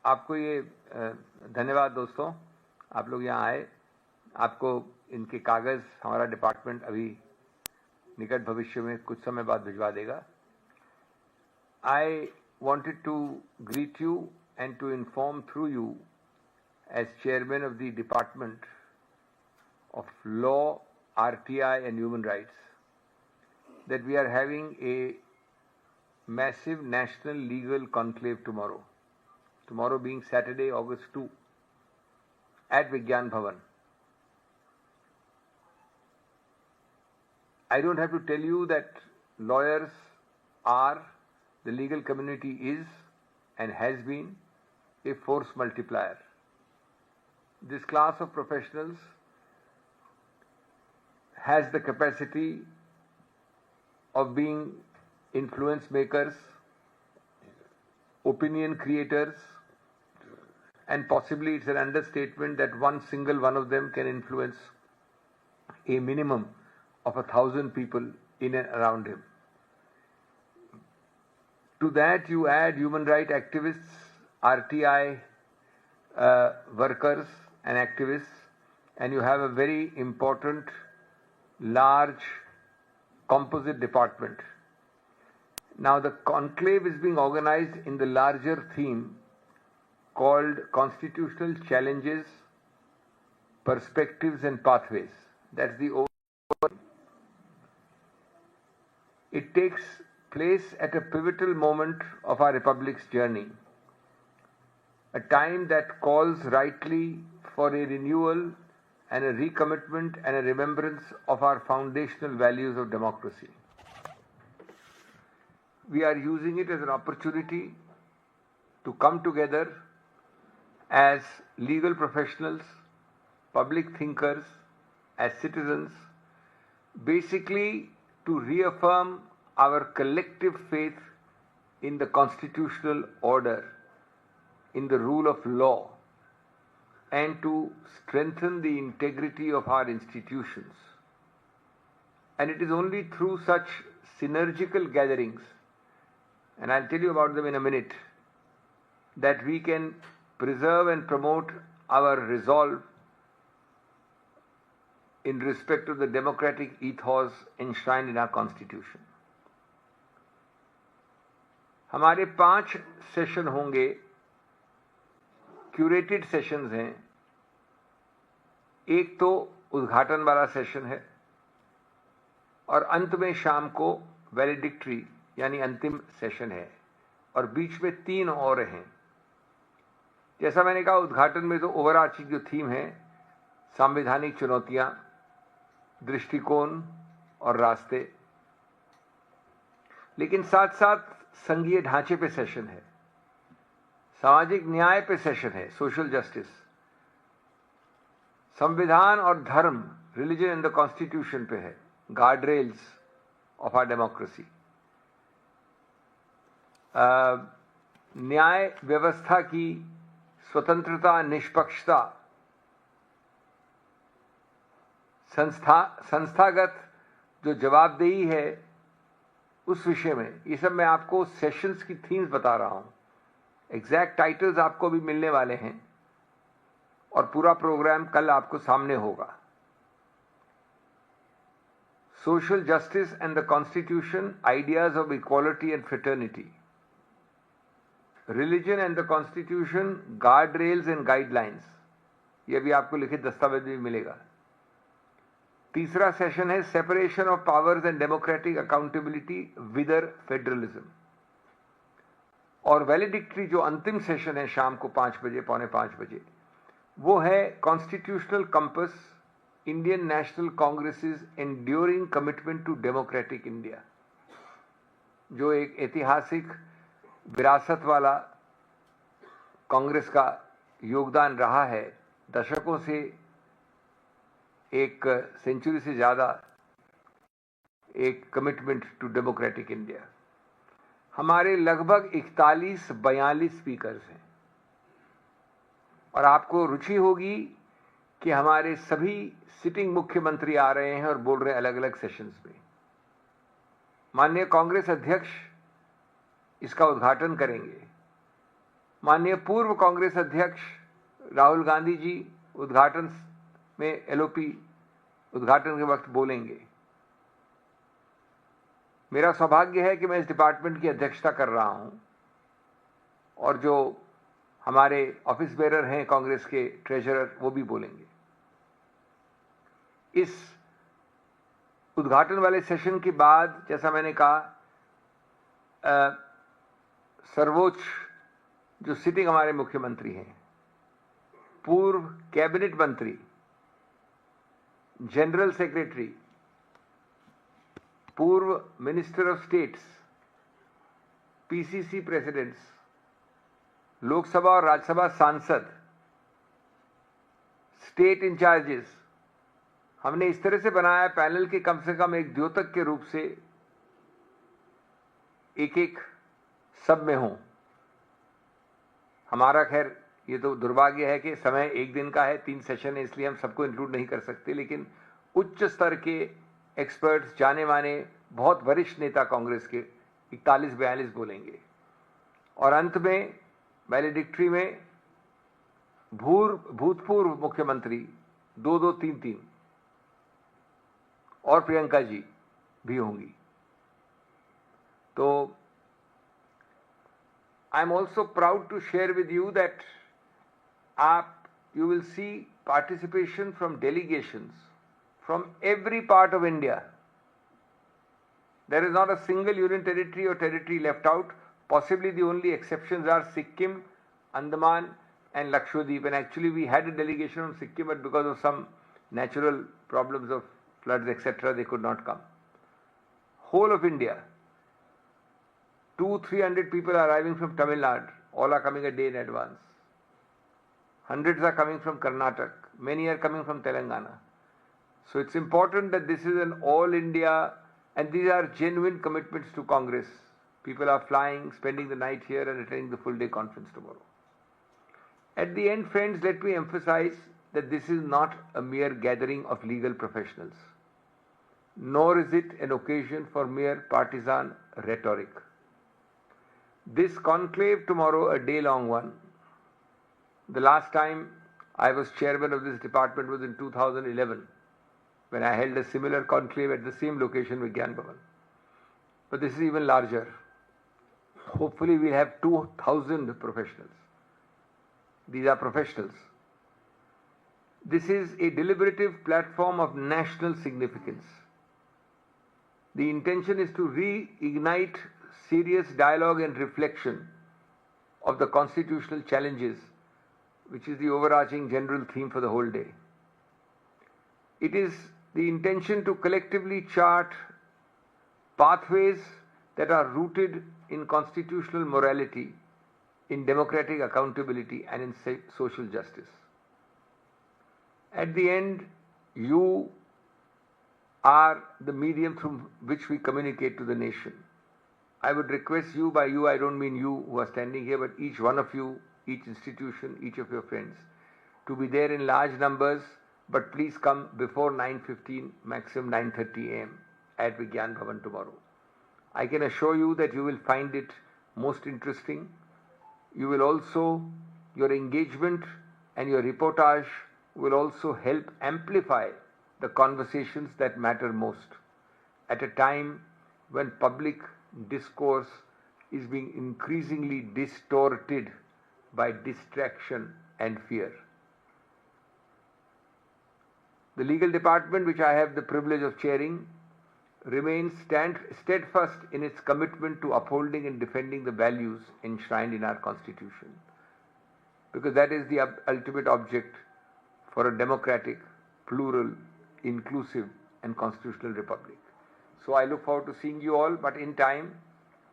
आपको ये धन्यवाद दोस्तों, आप लोग यहाँ आए। आपको इनके कागज़ हमारा डिपार्टमेंट अभी निकट भविष्य में कुछ समय बाद भिजवा देगा। I wanted to greet you and to inform through you as chairman of the Department of Law, RTI and Human Rights that we are having a massive national legal conclave tomorrow being Saturday, August 2 at Vigyan Bhavan. I don't have to tell you that lawyers are, the legal community is and has been a force multiplier. This class of professionals has the capacity of being influence makers, opinion creators, and possibly it's an understatement that one single one of them can influence a minimum of 1,000 people in and around him. To that you add human rights activists, RTI workers and activists, and you have a very important, large, composite department. Now the conclave is being organized in the larger theme called Constitutional Challenges, Perspectives and Pathways. That's the overall. It takes place at a pivotal moment of our Republic's journey, a time that calls rightly for a renewal and a recommitment and a remembrance of our foundational values of democracy. We are using it as an opportunity to come together as legal professionals, public thinkers, as citizens, basically to reaffirm our collective faith in the constitutional order, in the rule of law, and to strengthen the integrity of our institutions. And it is only through such synergical gatherings, and I'll tell you about them in a minute, that we can preserve and promote our resolve in respect of the democratic ethos enshrined in our Constitution. हमारे 5 session होंगे, curated sessions हैं। एक तो उद्घाटन वाला session है और अंत में शाम को वैलिडिक्टरी यानी अंतिम सेशन है, और बीच में 3 और हैं। जैसा मैंने कहा, उद्घाटन में तो ओवरआर्चिंग जो थीम है, संवैधानिक चुनौतियां, दृष्टिकोण और रास्ते, लेकिन साथ साथ संघीय ढांचे पे सेशन है, सामाजिक न्याय पे सेशन है, सोशल जस्टिस, संविधान और धर्म, रिलीजन एंड द कॉन्स्टिट्यूशन पे है, guard rails of our democracy, न्याय व्यवस्था की स्वतंत्रता, निष्पक्षता, संस्थागत जो जवाबदेही है उस विषय में। ये सब मैं आपको सेशंस की थीम्स बता रहा हूं, एग्जैक्ट टाइटल्स आपको भी मिलने वाले हैं और पूरा प्रोग्राम कल आपको सामने होगा। Social justice and the constitution, ideas of equality and fraternity, religion and the constitution, guard rails and guidelines, ये भी आपको लिखित दस्तावेज में मिलेगा। तीसरा सेशन है separation of powers and democratic accountability whither federalism, और वैलिडिक्टरी जो अंतिम सेशन है शाम को 5 बजे, पौने 5 बजे, वो है constitutional compass, Indian National Congress's enduring commitment to democratic India, जो एक ऐतिहासिक विरासत वाला कांग्रेस का योगदान रहा है, दशकों से, एक सेंचुरी से ज्यादा एक कमिटमेंट टू डेमोक्रेटिक इंडिया। हमारे लगभग 41-42 स्पीकर्स हैं, और आपको रुचि होगी कि हमारे सभी सिटिंग मुख्यमंत्री आ रहे हैं और बोल रहे हैं अलग अलग सेशंस में। माननीय कांग्रेस अध्यक्ष इसका उद्घाटन करेंगे, माननीय पूर्व कांग्रेस अध्यक्ष राहुल गांधी जी उद्घाटन में एलओपी उद्घाटन के वक्त बोलेंगे। मेरा सौभाग्य है कि मैं इस डिपार्टमेंट की अध्यक्षता कर रहा हूं और जो हमारे ऑफिस बेरर हैं कांग्रेस के ट्रेजरर वो भी बोलेंगे। इस उद्घाटन वाले सेशन के बाद जैसा मैंने कहा सर्वोच्च जो सिटिंग हमारे मुख्यमंत्री हैं, पूर्व कैबिनेट मंत्री, जनरल सेक्रेटरी, पूर्व minister of states, PCC presidents, Lok Sabha और राज्यसभा सांसद, स्टेट इंचार्जेस, हमने इस तरह से बनाया पैनल के कम से कम एक द्योतक के रूप से एक सब में हों। हमारा खैर ये तो दुर्भाग्य है कि समय एक दिन का है, 3 सेशन है, इसलिए हम सबको इंक्लूड नहीं कर सकते, लेकिन उच्च स्तर के एक्सपर्ट्स, जाने माने बहुत वरिष्ठ नेता कांग्रेस के 41-42 बोलेंगे और अंत में वैलिडिक्ट्री में भूतपूर्व मुख्यमंत्री 2-2, 3-3 और प्रियंका जी भी होंगी। तो I am also proud to share with you that you will see participation from delegations from every part of India. There is not a single union territory or territory left out. Possibly the only exceptions are Sikkim, Andaman and Lakshadweep. And actually we had a delegation from Sikkim, but because of some natural problems of floods, etc., they could not come. Whole of India. 200-300 people are arriving from Tamil Nadu. All are coming a day in advance. Hundreds are coming from Karnataka. Many are coming from Telangana. So it's important that this is an all India, and these are genuine commitments to Congress. People are flying, spending the night here and attending the full day conference tomorrow. At the end, friends, let me emphasize that this is not a mere gathering of legal professionals, nor is it an occasion for mere partisan rhetoric. This conclave tomorrow, a day-long one. The last time I was chairman of this department was in 2011, when I held a similar conclave at the same location with Gyan Bhavan. But this is even larger. Hopefully we'll have 2,000 professionals. These are professionals. This is a deliberative platform of national significance. The intention is to reignite serious dialogue and reflection of the constitutional challenges, which is the overarching general theme for the whole day. It is the intention to collectively chart pathways that are rooted in constitutional morality, in democratic accountability and in social justice. At the end, you are the medium through which we communicate to the nation. I would request you, by you I don't mean you who are standing here, but each one of you, each institution, each of your friends, to be there in large numbers, but please come before 9:15, maximum 9:30 a.m. at Vigyan Bhavan tomorrow. I can assure you that you will find it most interesting. You will also, your engagement and your reportage will also help amplify the conversations that matter most at a time when public discourse is being increasingly distorted by distraction and fear. The legal department, which I have the privilege of chairing, remains steadfast in its commitment to upholding and defending the values enshrined in our Constitution, because that is the ultimate object for a democratic, plural, inclusive and constitutional republic. So I look forward to seeing you all, but in time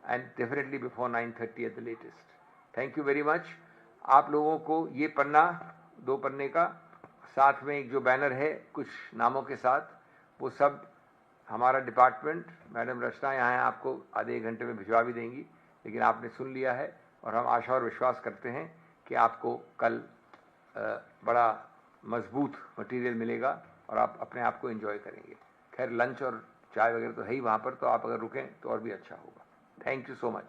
and definitely before 9:30 at the latest. Thank you very much. आप लोगों को ये पन्ना, 2 पन्ने का, साथ में एक जो बैनर है कुछ नामों के साथ, वो सब हमारा डिपार्टमेंट, मैडम रचना यहाँ है, आपको आधे 1 घंटे में भिजवा भी देंगी, लेकिन आपने सुन लिया है और हम आशा और विश्वास करते हैं कि आपको कल बड़ा मजबूत मटेरियल मिलेगा और आप अपने आप को एंजॉय करेंगे। खैर लंच और चाय वगैरह तो है ही वहाँ पर, तो आप अगर रुकें तो और भी अच्छा होगा। Thank you so much.